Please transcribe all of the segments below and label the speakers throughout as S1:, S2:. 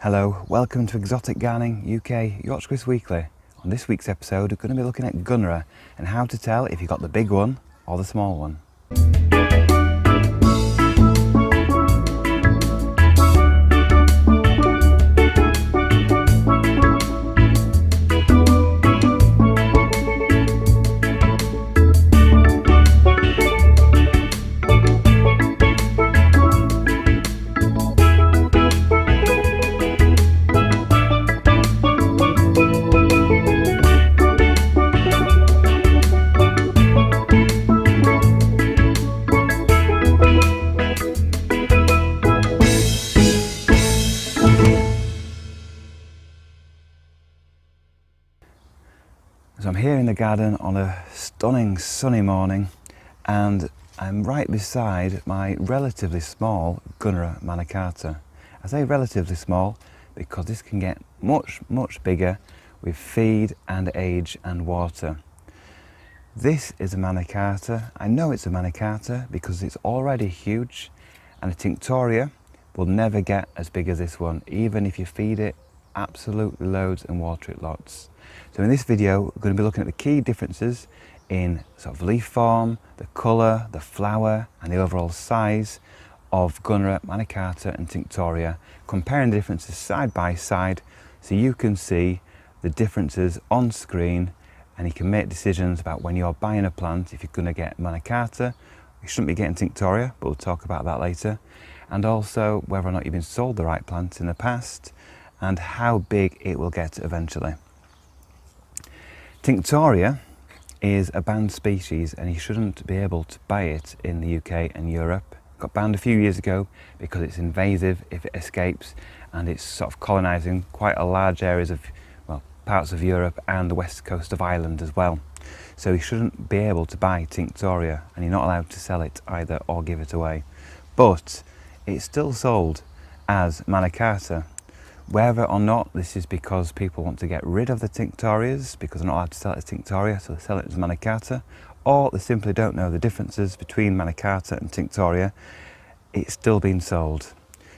S1: Hello, welcome to Exotic Gardening UK Yorkshire Weekly. On this week's episode, we're going to be looking at Gunnera and how to tell if you got the big one or the small one. So I'm here in the garden on a stunning sunny morning and I'm right beside my relatively small Gunnera manicata. I say relatively small because this can get much bigger with feed and age and water. This is a manicata. I know it's a manicata because it's already huge, and a Tinctoria will never get as big as this one, even if you feed it absolutely loads and water it lots. So in this video, we're going to be looking at the key differences in sort of leaf form, the colour, the flower and the overall size of Gunnera, manicata and Tinctoria, comparing the differences side by side so you can see the differences on screen and you can make decisions about when you're buying a plant. If you're going to get manicata, you shouldn't be getting Tinctoria, but we'll talk about that later. And also whether or not you've been sold the right plant in the past and how big it will get eventually. Tinctoria is a banned species and you shouldn't be able to buy it in the UK and Europe. It got banned a few years ago because it's invasive if it escapes, and it's sort of colonising quite a large areas of, well, parts of Europe and the west coast of Ireland as well. So you shouldn't be able to buy Tinctoria and you're not allowed to sell it either or give it away. But it's still sold as manicata. Whether or not this is because people want to get rid of the Tinctorias because they're not allowed to sell it as Tinctoria, so they sell it as manicata, or they simply don't know the differences between manicata and Tinctoria, it's still being sold.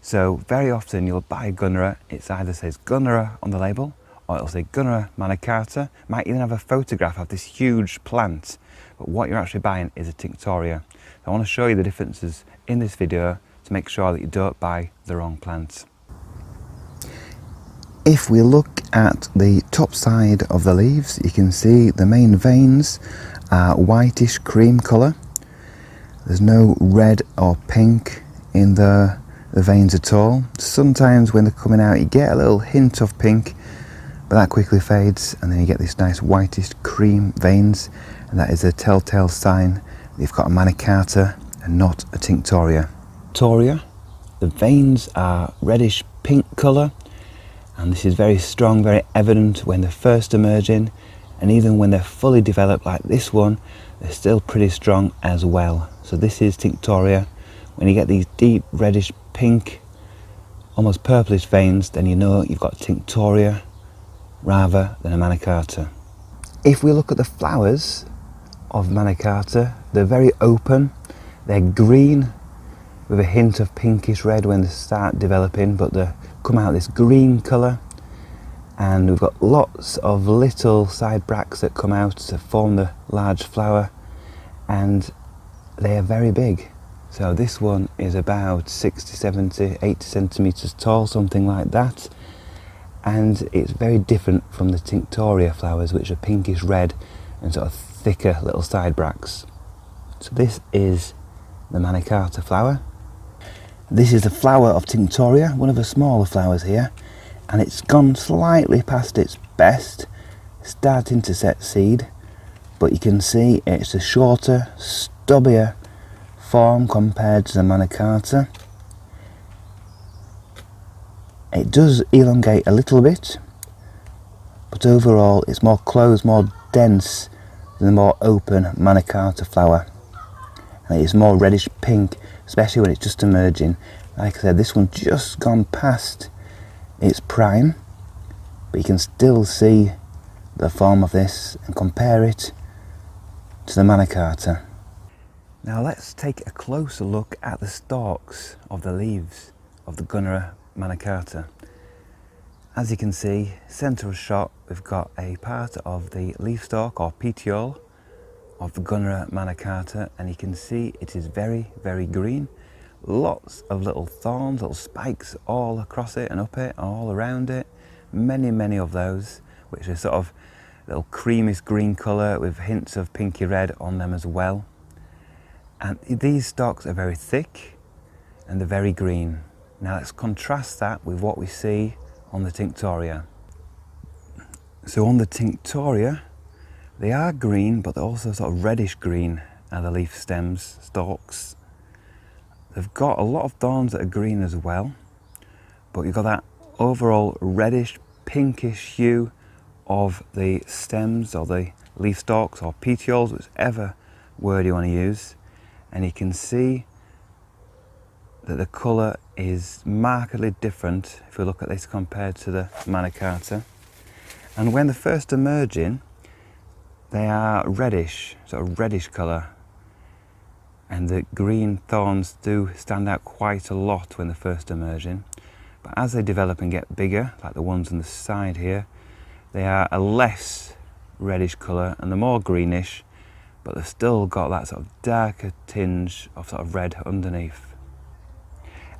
S1: So very often you'll buy a Gunnera, it either says Gunnera on the label or it'll say Gunnera manicata, might even have a photograph of this huge plant, but what you're actually buying is a Tinctoria. So I want to show you the differences in this video to make sure that you don't buy the wrong plant. If we look at the top side of the leaves, you can see the main veins are whitish cream colour. There's no red or pink in the veins at all. Sometimes when they're coming out you get a little hint of pink, but that quickly fades and then you get this nice whitish cream veins, and that is a telltale sign that you've got a manicata and not a Tinctoria. The veins are reddish pink colour, and this is very strong, very evident when they're first emerging, and even when they're fully developed like this one, they're still pretty strong as well. So this is Tinctoria. When you get these deep reddish pink, almost purplish veins, then you know you've got Tinctoria rather than a manicata. If we look at the flowers of manicata, they're very open, they're green with a hint of pinkish red when they start developing, but they come out this green colour, and we've got lots of little side bracts that come out to form the large flower, and they are very big. So this one is about 60, 70, 80 centimetres tall, something like that, and it's very different from the Tinctoria flowers, which are pinkish red and sort of thicker little side bracts. So this is the manicata flower. This is the flower of Tinctoria, one of the smaller flowers here, and it's gone slightly past its best, starting to set seed, but you can see it's a shorter, stubbier form compared to the manicata. It does elongate a little bit, but overall it's more closed, more dense than the more open manicata flower. And it's more reddish pink, especially when it's just emerging. Like I said, this one just gone past its prime, but you can still see the form of this and compare it to the manicata. Now let's take a closer look at the stalks of the leaves of the Gunnera manicata. As you can see, centre of shot, we've got a part of the leaf stalk or petiole of the Gunnera manicata, and you can see it is very, very green. Lots of little thorns, little spikes all across it and up it, all around it. Many, many of those, which are sort of little creamish green colour with hints of pinky red on them as well. And these stalks are very thick and they're very green. Now let's contrast that with what we see on the Tinctoria. So on the Tinctoria, they are green, but they're also sort of reddish green are the leaf stems, stalks. They've got a lot of thorns that are green as well, but you've got that overall reddish, pinkish hue of the stems or the leaf stalks or petioles, whichever word you want to use. And you can see that the colour is markedly different if we look at this compared to the manicata. And when they're first emerging, they are reddish, sort of reddish colour, and the green thorns do stand out quite a lot when they're first emerging. But as they develop and get bigger, like the ones on the side here, they are a less reddish colour and they're more greenish, but they've still got that sort of darker tinge of sort of red underneath.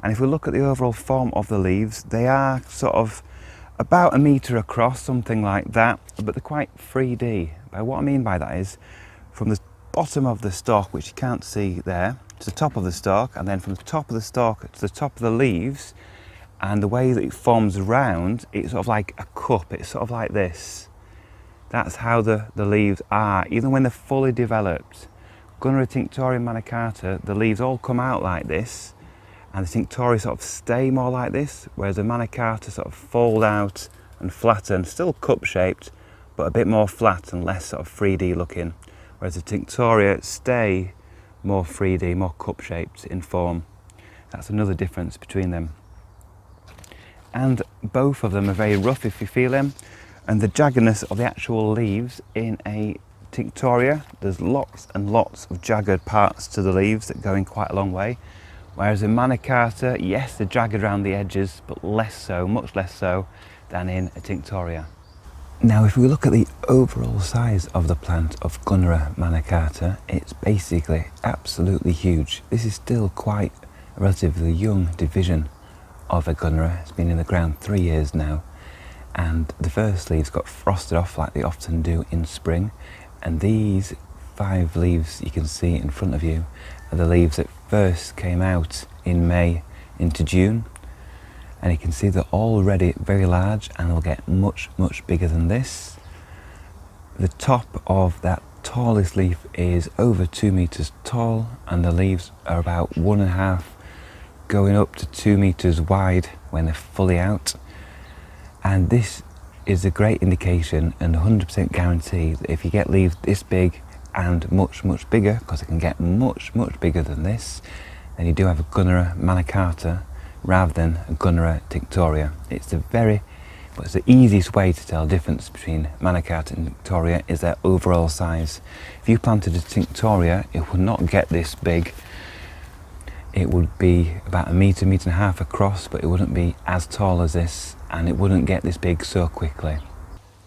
S1: And if we look at the overall form of the leaves, they are sort of about 1 metre across, something like that, but they're quite 3D. But what I mean by that is from the bottom of the stalk, which you can't see there, to the top of the stalk, and then from the top of the stalk to the top of the leaves, and the way that it forms around, it's sort of like a cup, it's sort of like this. That's how the leaves are, even when they're fully developed. Gunnera Tinctoria manicata, the leaves all come out like this, and the Tinctoria sort of stay more like this, whereas the manicata sort of fold out and flatten, still cup-shaped, but a bit more flat and less sort of 3D looking. Whereas the Tinctoria stay more 3D, more cup-shaped in form. That's another difference between them. And both of them are very rough if you feel them. And the jaggedness of the actual leaves in a Tinctoria, there's lots and lots of jagged parts to the leaves that go in quite a long way. Whereas in manicata, yes, they're jagged around the edges, but less so, much less so than in a Tinctoria. Now, if we look at the overall size of the plant of Gunnera manicata, it's basically absolutely huge. This is still quite a relatively young division of a Gunnera. It's been in the ground 3 years now, and the first leaves got frosted off like they often do in spring, and these 5 leaves you can see in front of you are the leaves that first came out in May into June, and you can see they're already very large and they'll get much, much bigger than this. The top of that tallest leaf is over 2 meters tall, and the leaves are about 1.5 going up to 2 meters wide when they're fully out. And this is a great indication and 100% guarantee that if you get leaves this big and much, much bigger, because it can get much, much bigger than this, then you do have a Gunnera manicata rather than a Gunnera Tinctoria. It's the easiest way to tell the difference between manicata and Tinctoria is their overall size. If you planted a Tinctoria, it would not get this big. It would be about 1 metre, 1.5 meters across, but it wouldn't be as tall as this, and it wouldn't get this big so quickly.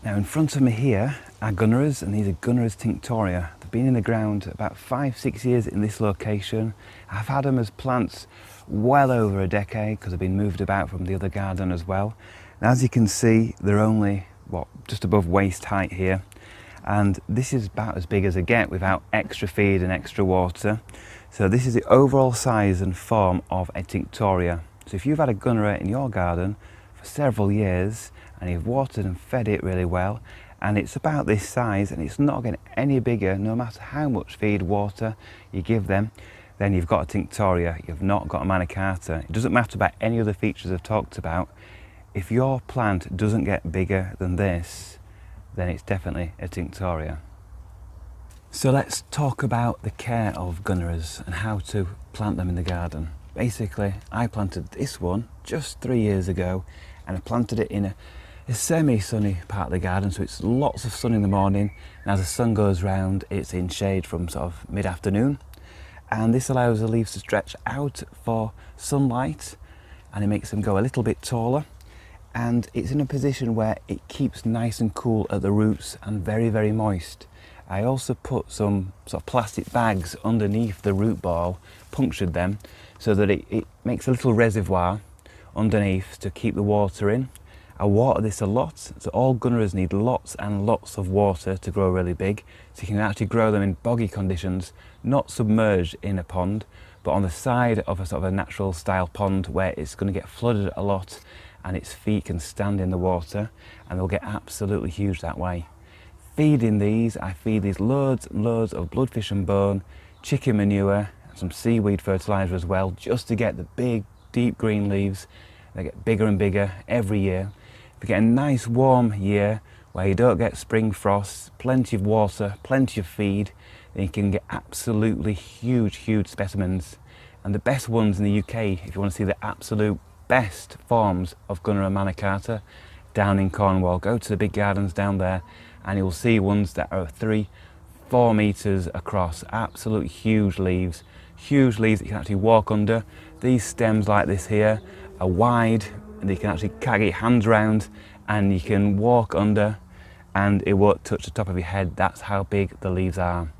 S1: Now in front of me here are Gunneras, and these are Gunneras Tinctoria. They've been in the ground about 5-6 years in this location. I've had them as plants well over a decade because they've been moved about from the other garden as well. And as you can see, they're only, just above waist height here. And this is about as big as I get without extra feed and extra water. So this is the overall size and form of a Tinctoria. So if you've had a Gunnera in your garden for several years and you've watered and fed it really well, and it's about this size and it's not getting any bigger no matter how much feed, water you give them, then you've got a Tinctoria, you've not got a manicata. It doesn't matter about any other features I've talked about. If your plant doesn't get bigger than this, then it's definitely a Tinctoria. So let's talk about the care of Gunneras and how to plant them in the garden. Basically, I planted this one just 3 years ago, and I planted it in a semi-sunny part of the garden, so it's lots of sun in the morning, and as the sun goes round, it's in shade from sort of mid-afternoon. And this allows the leaves to stretch out for sunlight, and it makes them go a little bit taller. and it's in a position where it keeps nice and cool at the roots and very, very moist. I also put some sort of plastic bags underneath the root ball, punctured them, so that it makes a little reservoir underneath to keep the water in. I water this a lot, so all Gunneras need lots and lots of water to grow really big, so you can actually grow them in boggy conditions, not submerged in a pond, but on the side of a sort of a natural style pond where it's going to get flooded a lot and its feet can stand in the water, and they'll get absolutely huge that way. Feeding these, I feed these loads and loads of bloodfish and bone, chicken manure, and some seaweed fertiliser as well, just to get the big, deep green leaves. They get bigger and bigger every year. If you get a nice warm year where you don't get spring frosts, plenty of water, plenty of feed, then you can get absolutely huge, huge specimens. And the best ones in the UK, if you want to see the absolute best forms of Gunnera manicata, down in Cornwall, go to the big gardens down there and you'll see ones that are 3-4 metres across, absolute huge leaves that you can actually walk under. These stems like this here are wide and you can actually get your hands around and you can walk under and it won't touch the top of your head. That's how big the leaves are.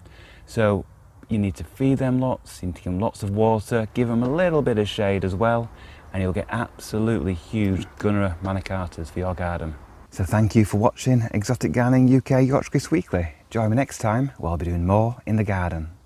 S1: So you need to feed them lots, you need to give them lots of water, give them a little bit of shade as well, and you'll get absolutely huge Gunnera manicatas for your garden. So thank you for watching Exotic Gardening UK Yorkshire Kris Weekly. Join me next time where I'll be doing more in the garden.